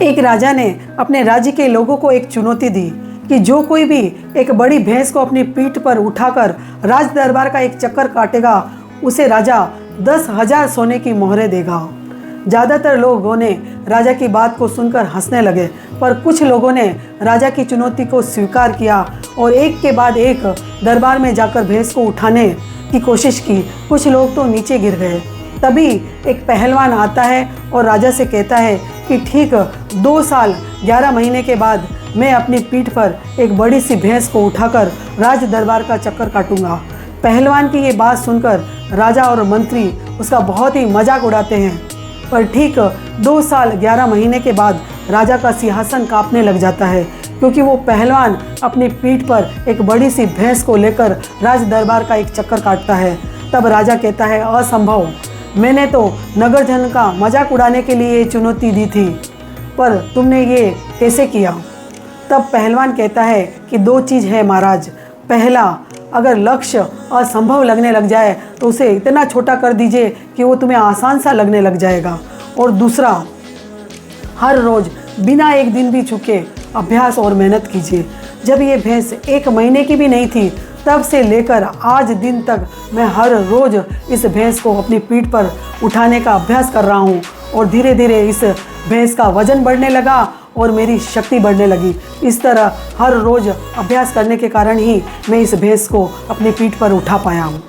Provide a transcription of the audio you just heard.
एक राजा ने अपने राज्य के लोगों को एक चुनौती दी कि जो कोई भी एक बड़ी भैंस को अपनी पीठ पर उठाकर राज दरबार का एक चक्कर काटेगा, उसे राजा 10,000 सोने की मोहरें देगा। ज़्यादातर लोगों ने राजा की बात को सुनकर हंसने लगे, पर कुछ लोगों ने राजा की चुनौती को स्वीकार किया और एक के बाद एक दरबार में जाकर भैंस को उठाने की कोशिश की। कुछ लोग तो नीचे गिर गए। तभी एक पहलवान आता है और राजा से कहता है कि ठीक 2 साल 11 महीने के बाद मैं अपनी पीठ पर एक बड़ी सी भैंस को उठाकर राज दरबार का चक्कर काटूंगा। पहलवान की ये बात सुनकर राजा और मंत्री उसका बहुत ही मजाक उड़ाते हैं। पर ठीक 2 साल 11 महीने के बाद राजा का सिंहासन कांपने लग जाता है, क्योंकि वो पहलवान अपनी पीठ पर एक बड़ी सी भैंस को लेकर राज दरबार का एक चक्कर काटता है। तब राजा कहता है, असंभव, मैंने तो नगर जन का मजाक उड़ाने के लिए ये चुनौती दी थी, पर तुमने ये कैसे किया? तब पहलवान कहता है कि 2 चीज़ है महाराज। पहला, अगर लक्ष्य असंभव लगने लग जाए तो उसे इतना छोटा कर दीजिए कि वो तुम्हें आसान सा लगने लग जाएगा। और दूसरा, हर रोज़ बिना एक दिन भी चूके अभ्यास और मेहनत कीजिए। जब ये भैंस 1 महीने की भी नहीं थी, तब से लेकर आज दिन तक मैं हर रोज़ इस भैंस को अपनी पीठ पर उठाने का अभ्यास कर रहा हूँ और धीरे धीरे इस भैंस का वजन बढ़ने लगा और मेरी शक्ति बढ़ने लगी। इस तरह हर रोज़ अभ्यास करने के कारण ही मैं इस भैंस को अपनी पीठ पर उठा पाया हूँ।